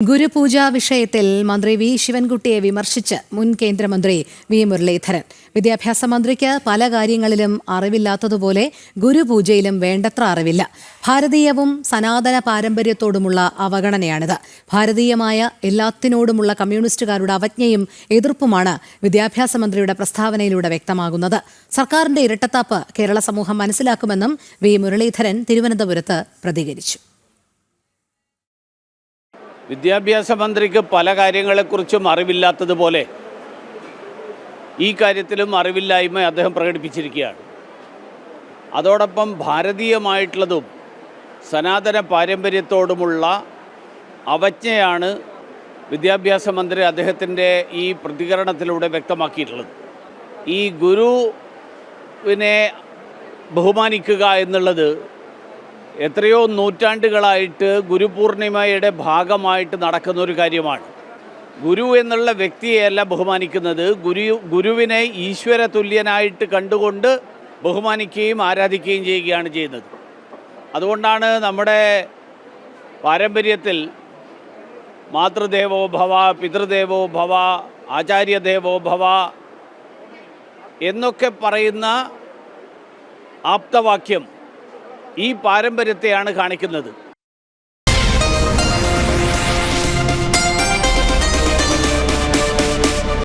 ഗുരുപൂജാ വിഷയത്തിൽ മന്ത്രി വി ശിവൻകുട്ടിയെ വിമർശിച്ച് മുൻ കേന്ദ്രമന്ത്രി വി മുരളീധരൻ. വിദ്യാഭ്യാസ മന്ത്രിക്ക് പല കാര്യങ്ങളിലും അറിവില്ലാത്തതുപോലെ ഗുരുപൂജയിലും വേണ്ടത്ര അറിവില്ല. ഭാരതീയവും സനാതന പാരമ്പര്യത്തോടുമുള്ള അവഗണനയാണിത്. ഭാരതീയമായ എല്ലാത്തിനോടുമുള്ള കമ്മ്യൂണിസ്റ്റുകാരുടെ അവജ്ഞയും എതിർപ്പുമാണ് വിദ്യാഭ്യാസ മന്ത്രിയുടെ പ്രസ്താവനയിലൂടെ വ്യക്തമാകുന്നത്. സർക്കാരിന്റെ ഇരട്ടത്താപ്പ് കേരള സമൂഹം മനസ്സിലാക്കുമെന്നും വി മുരളീധരൻ തിരുവനന്തപുരത്ത് പ്രതികരിച്ചു. വിദ്യാഭ്യാസ മന്ത്രിക്ക് പല കാര്യങ്ങളെക്കുറിച്ചും അറിവില്ലാത്തതുപോലെ ഈ കാര്യത്തിലും അറിവില്ലായ്മ അദ്ദേഹം പ്രകടിപ്പിച്ചിരിക്കുകയാണ്. അതോടൊപ്പം ഭാരതീയമായിട്ടുള്ളതും സനാതന പാരമ്പര്യത്തോടുമുള്ള അവജ്ഞയാണ് വിദ്യാഭ്യാസ മന്ത്രി അദ്ദേഹത്തിൻ്റെ ഈ പ്രതികരണത്തിലൂടെ വ്യക്തമാക്കിയിട്ടുള്ളത്. ഈ ഗുരുവിനെ ബഹുമാനിക്കുക എന്നുള്ളത് എത്രയോ നൂറ്റാണ്ടുകളായിട്ട് ഗുരുപൂർണിമയുടെ ഭാഗമായിട്ട് നടക്കുന്ന ഒരു കാര്യമാണ്. ഗുരു എന്നുള്ള വ്യക്തിയെയല്ല ബഹുമാനിക്കുന്നത്, ഗുരുവിനെ ഈശ്വര തുല്യനായിട്ട് കണ്ടുകൊണ്ട് ബഹുമാനിക്കുകയും ആരാധിക്കുകയും ചെയ്യുകയാണ് ചെയ്യുന്നത്. അതുകൊണ്ടാണ് നമ്മുടെ പാരമ്പര്യത്തിൽ മാതൃദേവോ ഭവ, പിതൃദേവോ ഭവ, ആചാര്യദേവോ ഭവ എന്നൊക്കെ പറയുന്ന ആപ്തവാക്യം ഈ പാരമ്പര്യത്തെയാണ് കാണിക്കുന്നത്.